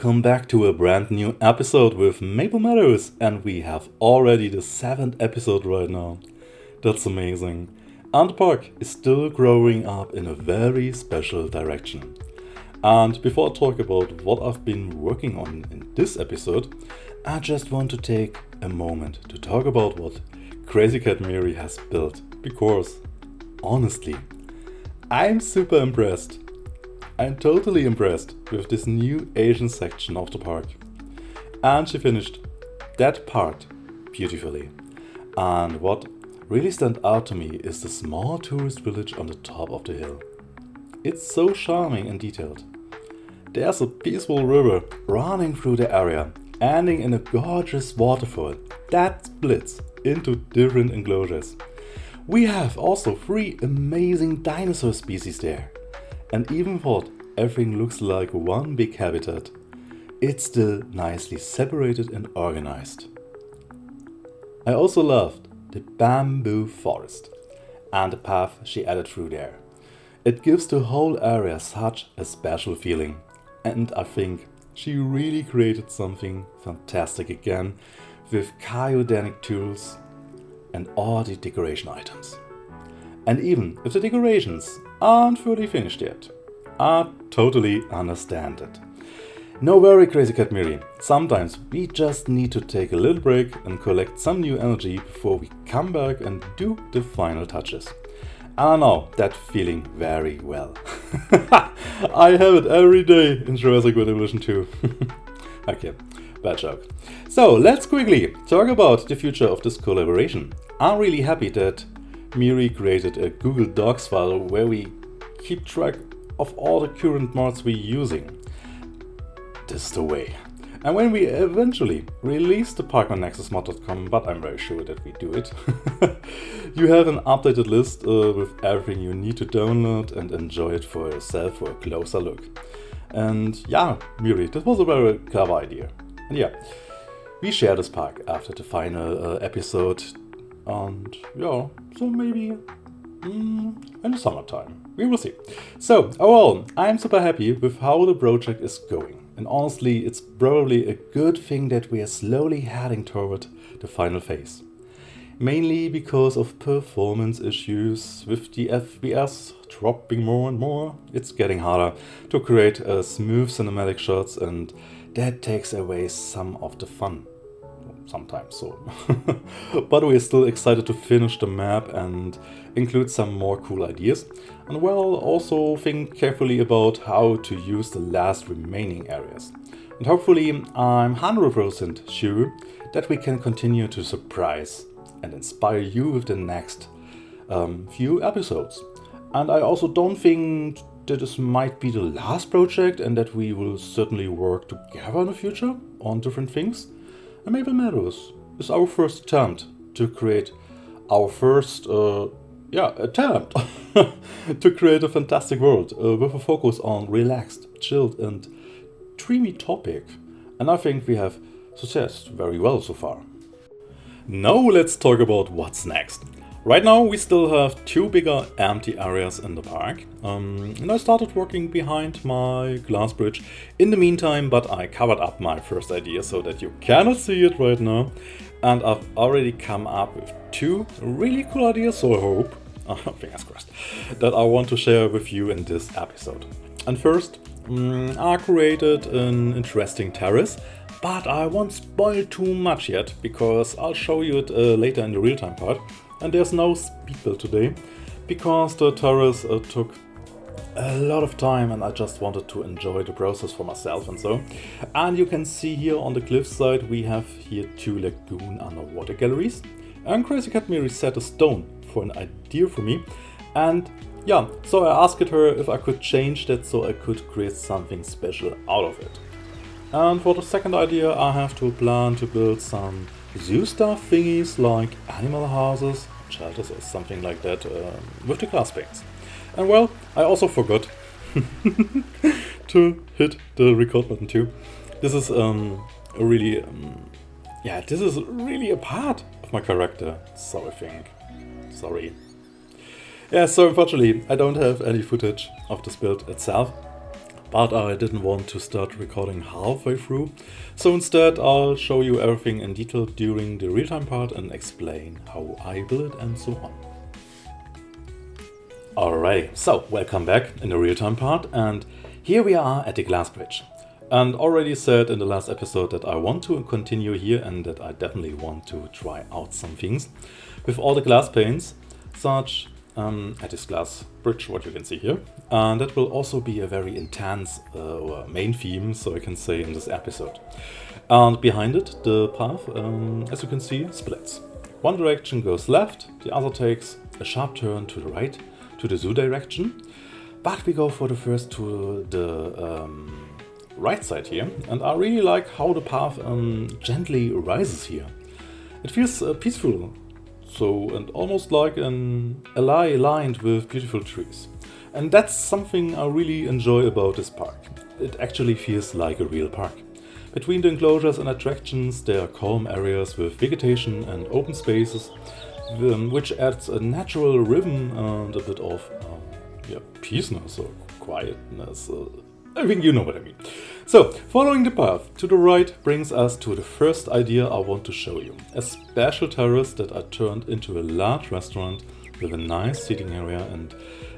welcome back to a brand new episode with Meadows, and we have already the 7th episode right now. That's amazing. And the park is still growing up in a very special direction. And before I talk about what I've been working on in this episode, I just want to take a moment to talk about what Crazy Cat Mary has built, because honestly, I'm super impressed. I'm totally impressed with this new Asian section of the park. And she finished that part beautifully. And what really stand out to me is the small tourist village on the top of the hill. It's so charming and detailed. There's a peaceful river running through the area, ending in a gorgeous waterfall that splits into different enclosures. We have also 3 amazing dinosaur species there. And even though everything looks like one big habitat, it's still nicely separated and organized. I also loved the bamboo forest and the path she added through there. It gives the whole area such a special feeling, and I think she really created something fantastic again with cryogenic tools and all the decoration items. And even if the decorations aren't fully finished yet, I totally understand it. No worry, Crazy Cat Miri. Sometimes we just need to take a little break and collect some new energy before we come back and do the final touches. I know that feeling very well. I have it every day in Jurassic World Evolution 2. Okay, bad joke. So let's quickly talk about the future of this collaboration. I'm really happy that Miri created a Google Docs file where we keep track of all the current mods we're using. This is the way. And when we eventually release the parkonnexusmod.com, but I'm very sure that we do it, you have an updated list with everything you need to download and enjoy it for yourself for a closer look. And yeah, Miri, that was a very clever idea. And yeah, we share this park after the final episode. And yeah, so maybe in the summertime. We will see. So, overall, I'm super happy with how the project is going. And honestly, it's probably a good thing that we are slowly heading toward the final phase. Mainly because of performance issues with the FPS dropping more and more. It's getting harder to create smooth cinematic shots, and that takes away some of the fun. Sometimes so. But we're still excited to finish the map and include some more cool ideas. And well, also think carefully about how to use the last remaining areas. And hopefully I'm 100% sure that we can continue to surprise and inspire you with the next few episodes. And I also don't think that this might be the last project, and that we will certainly work together in the future on different things. And maybe Meadows is our first attempt to create our first attempt to create a fantastic world with a focus on relaxed, chilled and dreamy topic. And I think we have successed very well so far. Now let's talk about what's next. Right now we still have 2 bigger empty areas in the park, and I started working behind my glass bridge in the meantime, but I covered up my first idea so that you cannot see it right now, and I've already come up with 2 really cool ideas, so I hope, fingers crossed, that I want to share with you in this episode. And first, I created an interesting terrace, but I won't spoil too much yet, because I'll show you it later in the real-time part. And there's no speed build today, because the terrace took a lot of time and I just wanted to enjoy the process for myself and so. And you can see here on the cliffside we have here 2 lagoon underwater galleries. And Crazy Cat Mary set a stone for an idea for me. And yeah, so I asked her if I could change that so I could create something special out of it. And for the second idea I have to plan to build some zoo stuff thingies like animal houses, shelters or something like that with the glass panes. And well, I also forgot to hit the record button too. This is really a part of my character, so I think. Sorry. Yeah, so unfortunately I don't have any footage of this build itself. but I didn't want to start recording halfway through, so instead I'll show you everything in detail during the real-time part and explain how I build and so on. Alright, so welcome back in the real-time part, and here we are at the glass bridge. And already said in the last episode that I want to continue here and that I definitely want to try out some things with all the glass panes, such at this glass bridge, what you can see here. And that will also be a very intense main theme, so I can say, in this episode. And behind it, the path, as you can see, splits. One direction goes left, the other takes a sharp turn to the right, to the zoo direction. But we go for the first to the right side here, and I really like how the path gently rises here. It feels peaceful, and almost like an alley lined with beautiful trees. And that's something I really enjoy about this park. It actually feels like a real park. Between the enclosures and attractions there are calm areas with vegetation and open spaces, which adds a natural rhythm and a bit of peaceness or quietness. I think you know what I mean. So, following the path to the right brings us to the first idea I want to show you. A special terrace that I turned into a large restaurant with a nice seating area and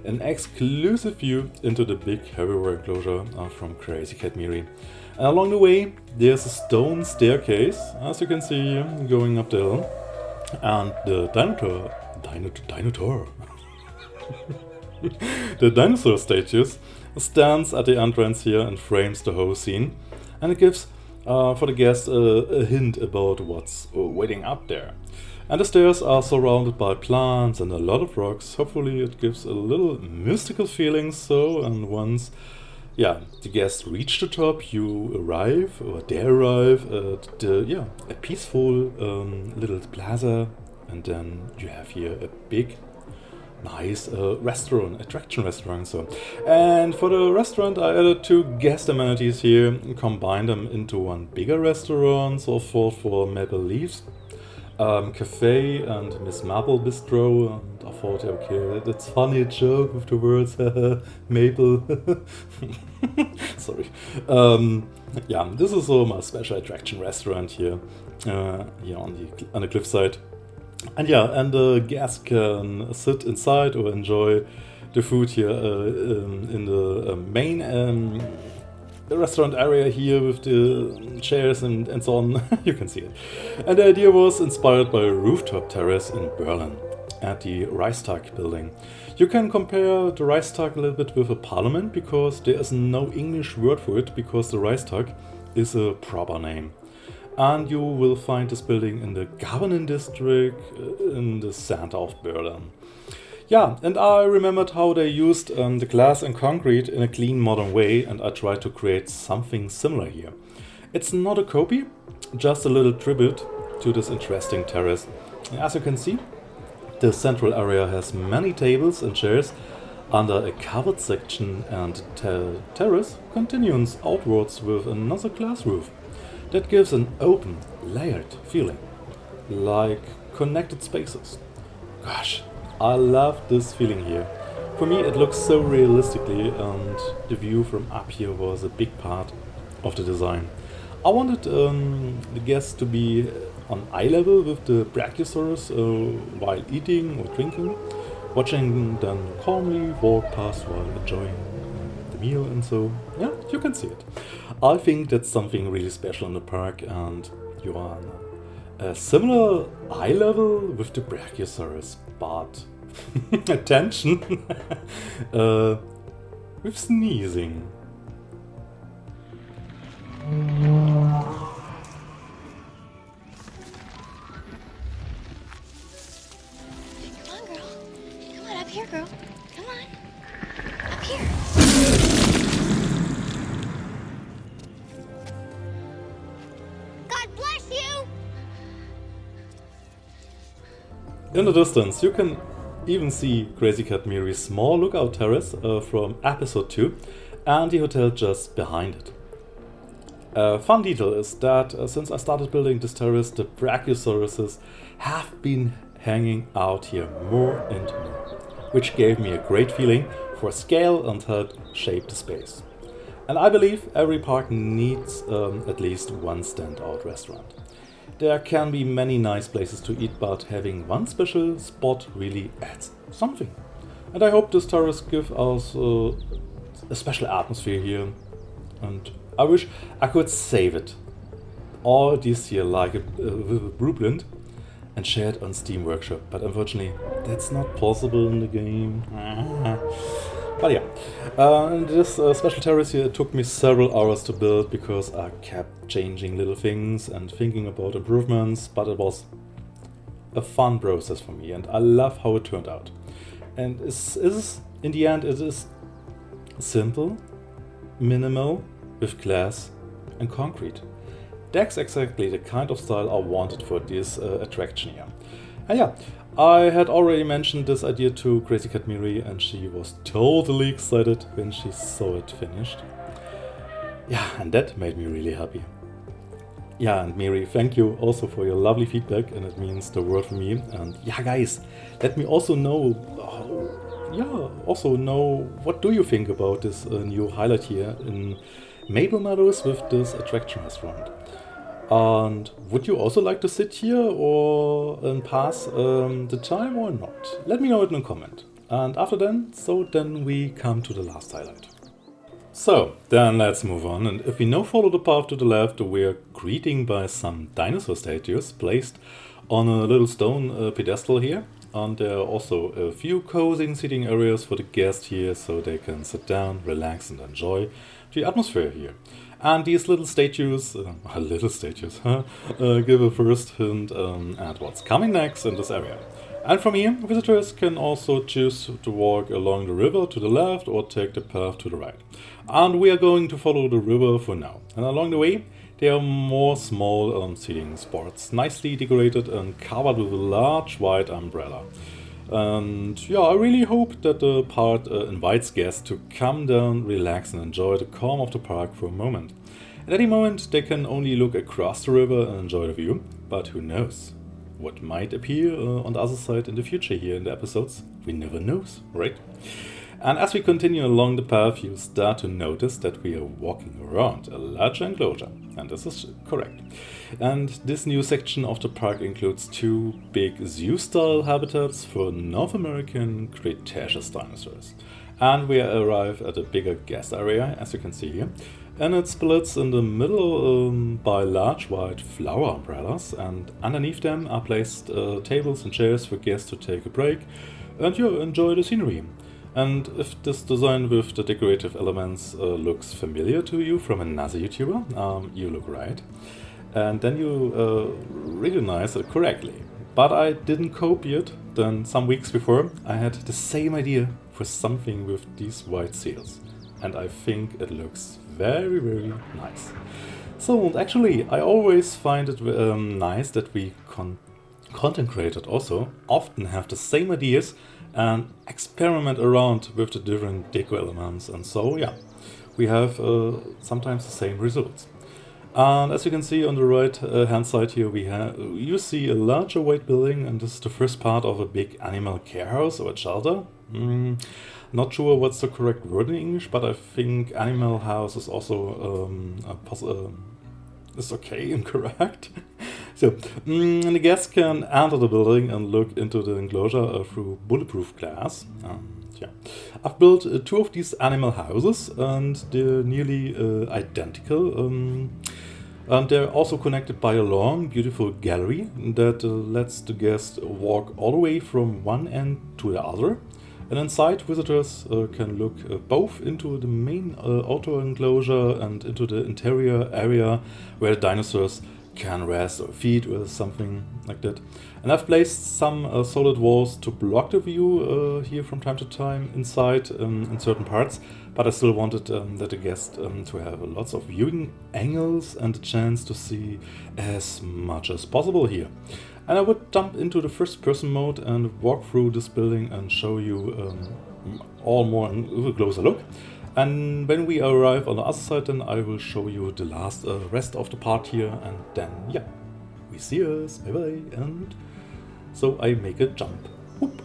an exclusive view into the big herbivore enclosure from Crazy Cat Miri. And along the way there's a stone staircase, as you can see here, going up the hill. And the the dinosaur statues stands at the entrance here and frames the whole scene, and it gives for the guests a hint about what's waiting up there. And the stairs are surrounded by plants and a lot of rocks. Hopefully it gives a little mystical feeling. And once the guests reach the top, you arrive, or they arrive at a peaceful little plaza, and then you have here a big nice attraction restaurant. And for the restaurant I added 2 guest amenities here and combined them into one bigger restaurant, so for Maple Leaves Cafe and Miss Marble Bistro. And I thought, okay, that's funny joke with the words Maple. Sorry. This is my special attraction restaurant here on the Cliffside. And the guests can sit inside or enjoy the food here in the main restaurant area here with the chairs and so on. You can see it. And the idea was inspired by a rooftop terrace in Berlin at the Reichstag building. You can compare the Reichstag a little bit with a parliament, because there is no English word for it, because the Reichstag is a proper name. And you will find this building in the governing district in the center of Berlin. And I remembered how they used the glass and concrete in a clean modern way, and I tried to create something similar here. It's not a copy, just a little tribute to this interesting terrace. As you can see, the central area has many tables and chairs under a covered section, and terrace continues outwards with another glass roof. That gives an open, layered feeling, like connected spaces. Gosh, I love this feeling here. For me it looks so realistically, and the view from up here was a big part of the design. I wanted the guests to be on eye level with the Brachiosaurus while eating or drinking, watching them calmly walk past while enjoying the meal, and so you can see it. I think that's something really special in the park, and you are on a similar eye level with the Brachiosaurus, but attention, with sneezing. Come on, girl. Come on, up here, girl. Come on. Up here. God bless you! In the distance, you can even see Crazy Cat Miri's small lookout terrace from episode 2 and the hotel just behind it. A fun detail is that since I started building this terrace, the Brachiosauruses have been hanging out here more and more, which gave me a great feeling for scale and helped shape the space. And I believe every park needs at least one standout restaurant. There can be many nice places to eat, but having one special spot really adds something. And I hope this terrace gives us a special atmosphere here. And I wish I could save it all this year like a blueprint and share it on Steam Workshop, but unfortunately that's not possible in the game. But yeah, this special terrace here took me several hours to build because I kept changing little things and thinking about improvements, but it was a fun process for me and I love how it turned out. And in the end it is simple, minimal, with glass and concrete. That's exactly the kind of style I wanted for this attraction here. And yeah, I had already mentioned this idea to Crazy Cat Miri and she was totally excited when she saw it finished. Yeah, and that made me really happy. Yeah, and Miri, thank you also for your lovely feedback and it means the world for me. And yeah, guys, let me also know, what do you think about this new highlight here in Maple Meadows with this attraction restaurant? And would you also like to sit here or pass the time or not? Let me know it in a comment. And after then we come to the last highlight. So, then let's move on. And if we now follow the path to the left, we're greeted by some dinosaur statues placed on a little stone pedestal here. And there are also a few cozy seating areas for the guests here so they can sit down, relax and enjoy the atmosphere here. And these little statues, give a first hint at what's coming next in this area. And from here, visitors can also choose to walk along the river to the left or take the path to the right. And we are going to follow the river for now. And along the way, there are more small seating spots, nicely decorated and covered with a large white umbrella. And yeah, I really hope that the park invites guests to come down, relax and enjoy the calm of the park for a moment. At any moment they can only look across the river and enjoy the view, but who knows what might appear on the other side in the future here in the episodes? We never knows, right? And as we continue along the path, you start to notice that we are walking around a large enclosure. And this is correct. And this new section of the park includes two big zoo-style habitats for North American Cretaceous dinosaurs. And we arrive at a bigger guest area, as you can see here. And it splits in the middle by large white flower umbrellas. And underneath them are placed tables and chairs for guests to take a break and enjoy the scenery. And if this design with the decorative elements looks familiar to you from another YouTuber, you look right. And then you recognize it correctly. But I didn't copy it, then some weeks before I had the same idea for something with these white seals. And I think it looks very, very nice. So, and actually, I always find it nice that we content creators also often have the same ideas and experiment around with the different deco elements, and so yeah, we have sometimes the same results. And as you can see on the right hand side here, you see a larger white building, and this is the first part of a big animal care house or a shelter. Not sure what's the correct word in English, but I think animal house is also is okay and correct. So, the guests can enter the building and look into the enclosure through bulletproof glass. Yeah, I've built two of these animal houses, and they're nearly identical. And they're also connected by a long, beautiful gallery that lets the guests walk all the way from one end to the other. And inside, visitors can look both into the main outdoor enclosure and into the interior area where the dinosaurs can rest or feed or something like that. And I've placed some solid walls to block the view here from time to time inside in certain parts, but I still wanted that the guests to have lots of viewing angles and a chance to see as much as possible here. And I would jump into the first person mode and walk through this building and show you all more with a closer look. And when we arrive on the other side, then I will show you the last rest of the part here, and then yeah, we see us, bye bye. And so I make a jump. Whoop.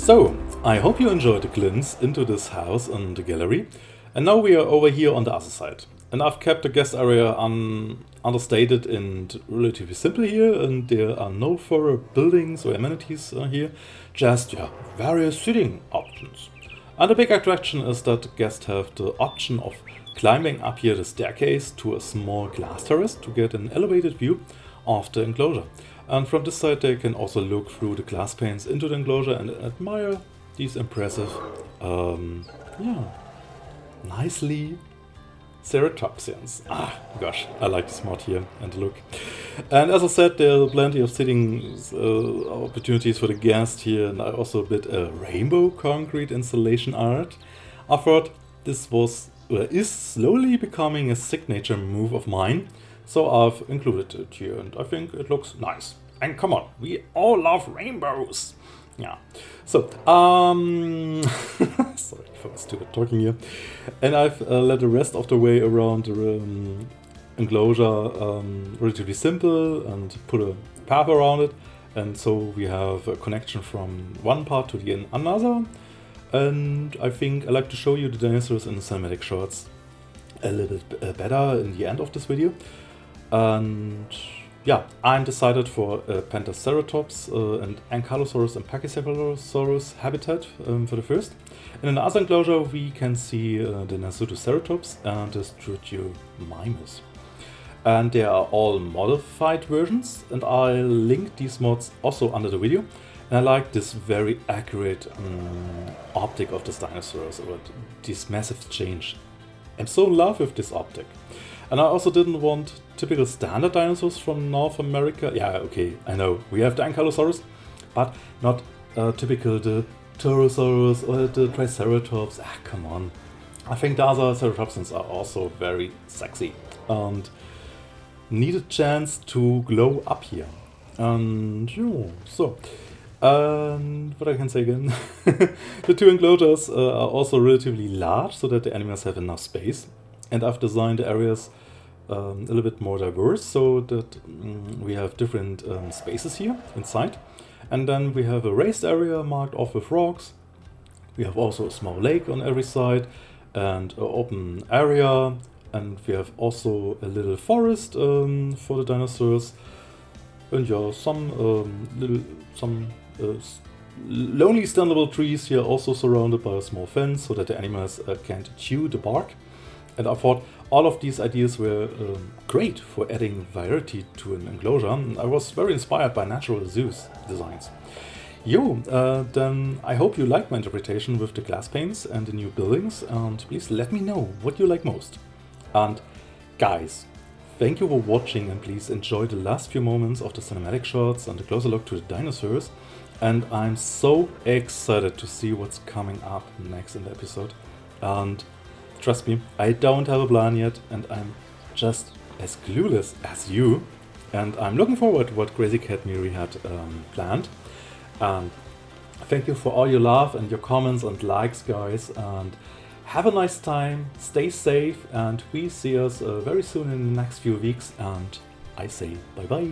So, I hope you enjoyed a glimpse into this house and the gallery. And now we are over here on the other side. And I've kept the guest area understated and relatively simple here, and there are no further buildings or amenities here, just various sitting options. And the big attraction is that guests have the option of climbing up here the staircase to a small glass terrace to get an elevated view of the enclosure. And from this side they can also look through the glass panes into the enclosure and admire these impressive, nicely ceratopsians. Ah, gosh, I like the smart here and the look. And as I said, there are plenty of sitting opportunities for the guest here, and I also did a rainbow concrete installation art. I thought this is slowly becoming a signature move of mine, so I've included it here, and I think it looks nice. And come on, we all love rainbows! Yeah. So, sorry for stupid talking here. And I've led the rest of the way around the enclosure relatively simple and put a path around it. And so we have a connection from one part to the another. And I think I like to show you the dinosaurs in the cinematic shots a little bit better in the end of this video. And yeah, I'm decided for Pentaceratops and Ankylosaurus and Pachycephalosaurus habitat for the first. In another enclosure we can see the Nasutoceratops and the Strutiomimus. And they are all modified versions, and I'll link these mods also under the video. And I like this very accurate optic of this dinosaurs, or this massive change. I'm so in love with this optic. And I also didn't want typical standard dinosaurs from North America. Yeah, okay, I know, we have the Ankylosaurus, but not typical the Pterosaurus or the Triceratops. Ah, come on. I think the other ceratopsians are also very sexy and need a chance to glow up here. And so. And what I can say again, the two enclosures are also relatively large so that the animals have enough space. And I've designed the areas a little bit more diverse so that we have different spaces here inside. And then we have a raised area marked off with rocks. We have also a small lake on every side and an open area. And we have also a little forest for the dinosaurs. And some lonely standable trees here, also surrounded by a small fence so that the animals can't chew the bark. And I thought all of these ideas were great for adding variety to an enclosure. And I was very inspired by natural zoos designs. Then I hope you like my interpretation with the glass panes and the new buildings, and please let me know what you like most. And guys, thank you for watching, and please enjoy the last few moments of the cinematic shots and a closer look to the dinosaurs. And I'm so excited to see what's coming up next in the episode. And trust me, I don't have a plan yet, and I'm just as clueless as you. And I'm looking forward to what Crazy Cat Miri had planned. And thank you for all your love and your comments and likes, guys. And have a nice time, stay safe, and we see us very soon in the next few weeks. And I say bye bye.